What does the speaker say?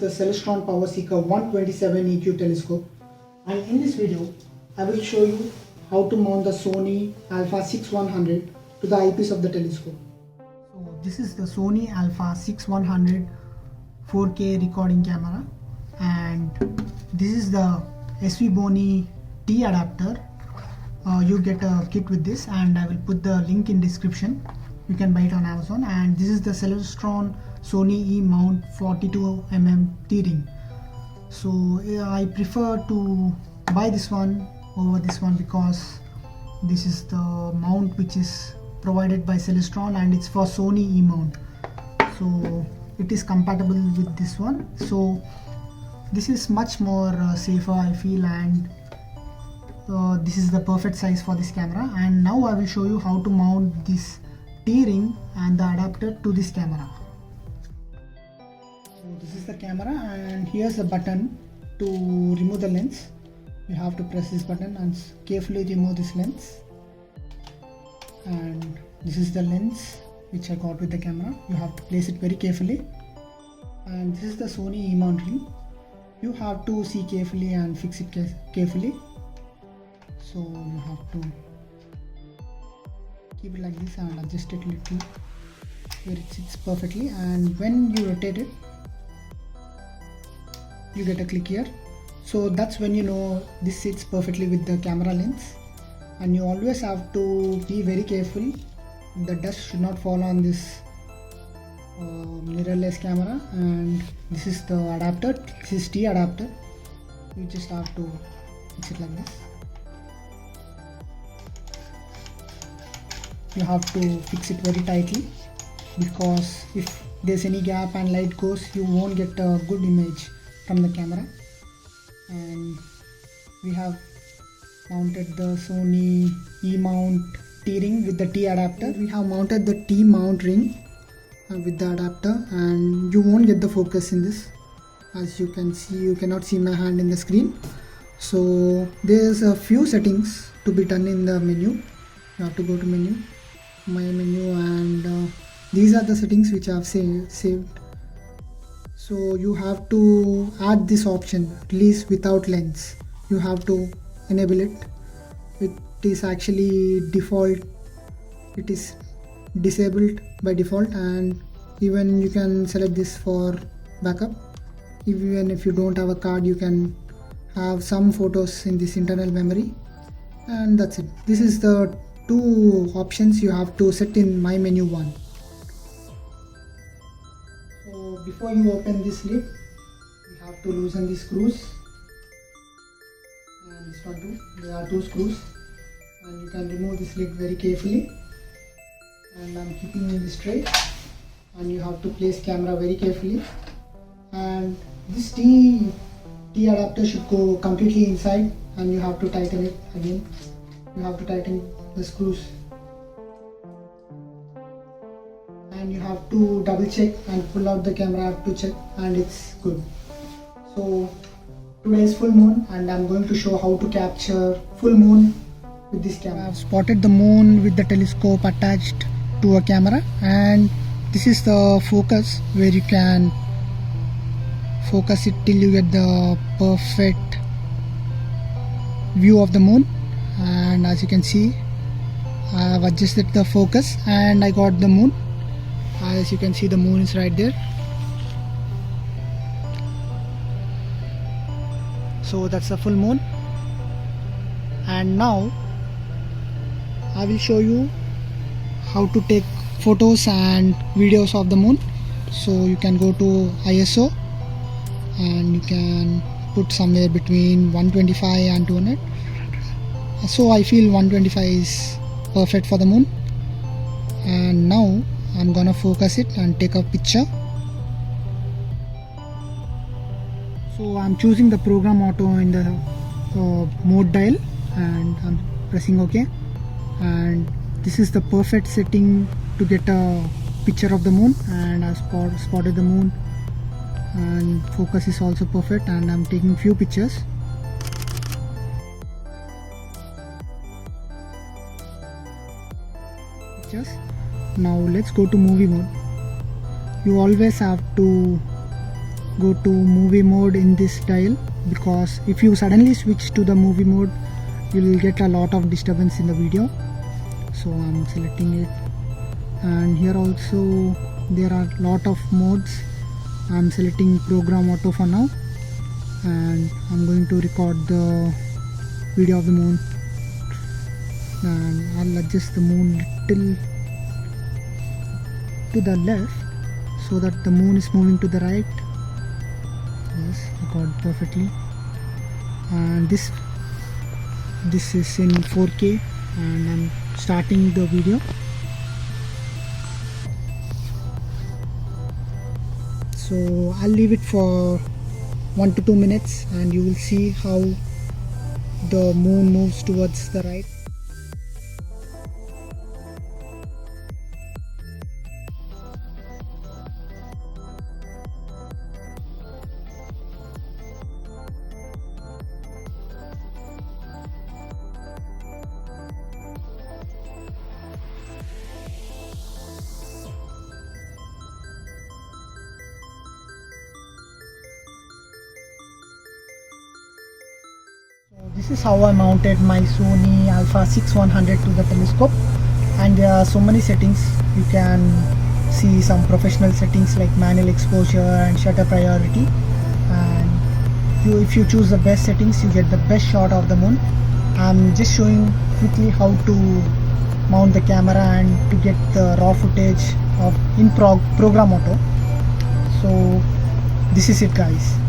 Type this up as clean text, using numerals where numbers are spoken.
the Celestron Powerseeker 127 EQ telescope, and in this video I will show you how to mount the Sony Alpha 6100 to the eyepiece of the telescope. So this is the Sony Alpha 6100 4K recording camera, and this is the SV Boni T adapter. You get a kit with this, and I will put the link in description. You can buy it on Amazon. And this is the Celestron Sony E mount 42mm T-ring. So I prefer to buy this one over this one because this is the mount which is provided by Celestron, and it's for Sony E mount, so it is compatible with this one. So this is much more safer, I feel, and this is the perfect size for this camera. And now I will show you how to mount this T-ring and the adapter to this camera. So this is the camera, and here's the button to remove the lens. You have to press this button and carefully remove this lens. And this is the lens which I got with the camera. You have to place it very carefully. And this is the Sony E mount ring. You have to see carefully and fix it carefully. So you have to keep it like this and adjust it a little where it sits perfectly. And when you rotate it, you get a click here. So that's when you know this sits perfectly with the camera lens. And you always have to be very careful. The dust should not fall on this mirrorless camera. And this is the adapter. This is T adapter. You just have to fix it like this. You have to fix it very tightly, because if there's any gap and light goes, you won't get a good image from the camera. And we have mounted the Sony E mount T-ring with the T adapter. We have mounted the T mount ring with the adapter, and you won't get the focus in this. As you can see, you cannot see my hand in the screen. So there's a few settings to be done in the menu. You have to go to menu, my menu, and these are the settings which I have saved. So you have to add this option, release without lens. You have to enable it. It is actually default. It is disabled by default, and even you can select this for backup. Even if you don't have a card, you can have some photos in this internal memory, and that's it. This is the two options you have to set in my menu 1. So before you open this lid, you have to loosen the screws, and this one too. There are 2 screws, and you can remove this lid very carefully. And I'm keeping it straight, and you have to place camera very carefully. And this T adapter should go completely inside, and you have to tighten it again. You have to tighten the screws, and you have to double check and pull out the camera to check, and it's good. So today is full moon, and I'm going to show how to capture full moon with this camera. I've spotted the moon with the telescope attached to a camera, and this is the focus where you can focus it till you get the perfect view of the moon. And as you can see, I have adjusted the focus and I got the moon. As you can see, the moon is right there. So that's the full moon. And now I will show you how to take photos and videos of the moon. So you can go to ISO, and you can put somewhere between 125 and 200. So I feel 125 is perfect for the moon. And now I'm gonna focus it and take a picture. So I'm choosing the program auto in the mode dial, and I'm pressing OK. And this is the perfect setting to get a picture of the moon, and I've spotted the moon, and focus is also perfect, and I'm taking few pictures. Now let's go to movie mode. You always have to go to movie mode in this dial, because if you suddenly switch to the movie mode you will get a lot of disturbance in the video. So I'm selecting it, and here also there are lot of modes. I'm selecting program auto for now, and I'm going to record the video of the moon, and I'll adjust the moon little to the left so that the moon is moving to the right. Yes, record perfectly. And this is in 4K, and I'm starting the video. So I'll leave it for 1 to 2 minutes, and you will see how the moon moves towards the right. This is how I mounted my Sony Alpha 6100 to the telescope, and there are so many settings. You can see some professional settings like manual exposure and shutter priority, and if you choose the best settings you get the best shot of the moon. I'm just showing quickly how to mount the camera and to get the raw footage of in program auto. So this is it guys.